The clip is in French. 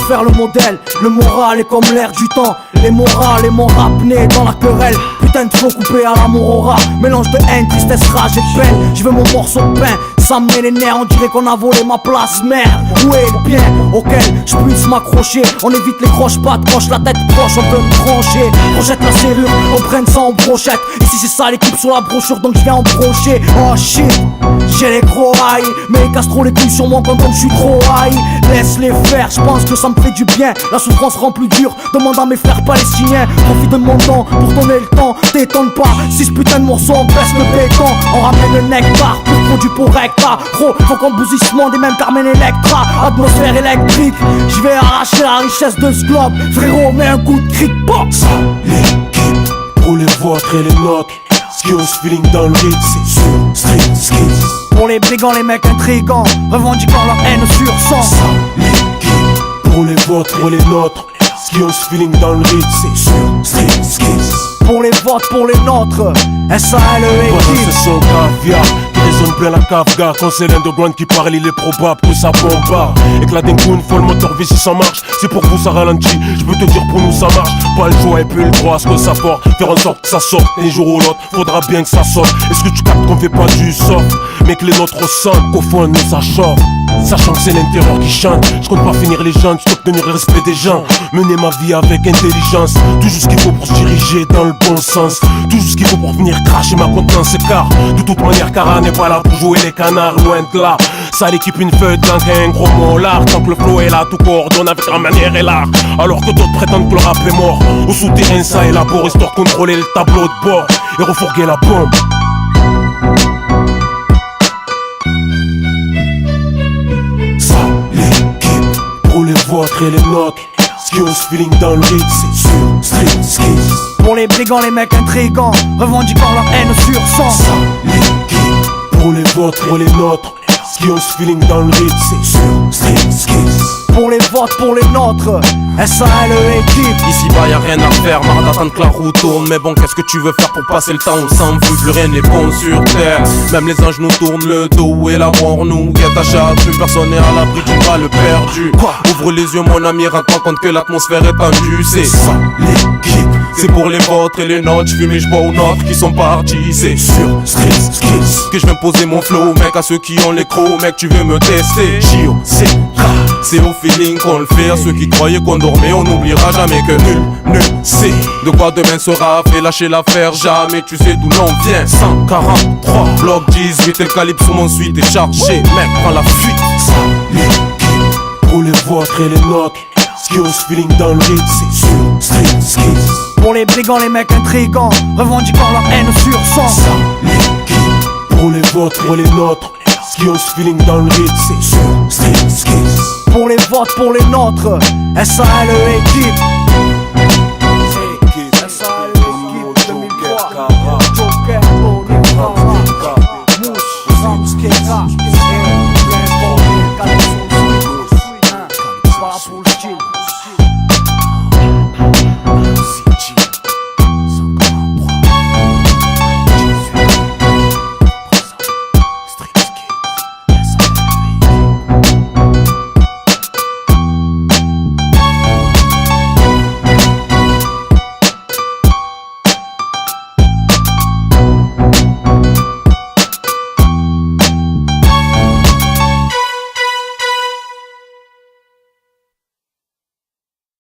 faire le modèle. Le moral est comme l'air du temps. Les morales et mon rap né dans la querelle. Putain de flow coupé à l'amour au rat. Mélange de haine, tristesse, rage et peine. Je veux mon morceau de pain. Ça me met les nerfs, on dirait qu'on a volé ma place. Merde, où est le bien auquel je puisse m'accrocher? On évite les croches-pattes, croche la tête proche, on peut me trancher. Projette la serrure, on prenne ça en brochette. Ici c'est ça l'équipe sur la brochure, donc je viens en brocher. Oh shit, j'ai les gros high. Mais ils cassent trop les couilles sur mon compte donc je suis trop high. Laisse les faire, je pense que ça me fait du bien. La souffrance rend plus dur, demande à mes frères palestiniens. Profite de mon temps pour donner le temps. T'étonne pas, si ce putain de morceau on baisse le béton. On ramène le nectar, pour produit pour recta. Gros, faut qu'on bousissement des mêmes Carmen Electra. Atmosphère électrique, je vais arracher la richesse de ce globe. Frérot, mets un coup de kickbox. L'équipe, pour les vôtres et les nôtres. Skills feeling dans le rythme, c'est sur Street Skills. Pour les brigands, les mecs intrigants, revendiquant leur haine sur sang. L'équipe, pour les vôtres et les nôtres. Skills feeling dans le rythme, c'est sur Street Skills. Pour les votes, pour les nôtres, SALE équipe. C'est son caviar qui résonne plein la cave-gare. Quand c'est l'underground qui parle, il est probable que ça bombarde. Éclat d'un coup, une fois le moteur V6 ça marche. C'est pour vous ça ralentit, je peux te dire pour nous ça marche. Pas le choix et puis le droit à ce que ça porte. Faire en sorte que ça sorte un jour ou l'autre, faudra bien que ça sorte. Est-ce que tu captes qu'on fait pas du soft, mais que les nôtres ressentent qu'au fond nous ça chauffe? Sachant que c'est l'intérieur qui chante, je compte pas finir les gens, je tenir le respect des gens. Mener ma vie avec intelligence, tout juste ce qu'il faut pour se diriger dans le bon sens. Tout juste ce qu'il faut pour venir cracher ma contenance car de toute manière Cara n'est pas là pour jouer les canards, loin de là. Ça l'équipe une feuille blanche et un gros mot l'art. Tant que le flow est là, tout coordonne avec la manière et l'art. Alors que d'autres prétendent que le rap est mort. Au souterrain ça élabore, histoire de contrôler le tableau de bord et refourguer la bombe. Ça l'équipe, pour les vôtres et les nôtres. Skills feeling dans le rythme, c'est sur Street Skills. Pour les brigands, les mecs intrigants, revendiquant leur haine sur sang. Ça l'équipe, pour les vôtres et les nôtres. Skills feeling dans le rythme, c'est sur Street Skills. Pour les votes, pour les nôtres, SALE équipe. Ici bas y'a rien à faire, marre d'attendre que la roue tourne. Mais bon, qu'est-ce que tu veux faire pour passer le temps? On s'en veut, plus rien n'est bon sur terre. Même les anges nous tournent le dos et la mort nous guette à chaque. Plus personne n'est à l'abri du mal perdu. Ouvre les yeux mon ami, rends-toi compte que l'atmosphère est tendue. C'est ça l'équipe, c'est pour les vôtres et les nôtres. J'fume et j'bois aux nôtres qui sont partis. C'est sur Street Skills que je vais poser mon flow, mec, à ceux qui ont les crocs. Mec, tu veux me tester? C'est au feeling qu'on le fait. À ceux qui croyaient qu'on dormait, on n'oubliera jamais que nul ne sait de quoi demain sera fait. Lâcher l'affaire, jamais tu sais d'où l'on vient. 143, bloc 18 et le calibre sur mon suite est chargé. Mec, prends la fuite. Ça l'équipe, pour les vôtres et les nôtres. Skills feeling dans le rythme, c'est sur Street Skills. Pour les brigands, les mecs intrigants, revendiquant leur haine sur sang. Ça l'équipe, pour les vôtres et les nôtres. Skills feeling dans le rythme, c'est sur Street Skills. Pour les votes, pour les nôtres, SALE équipe.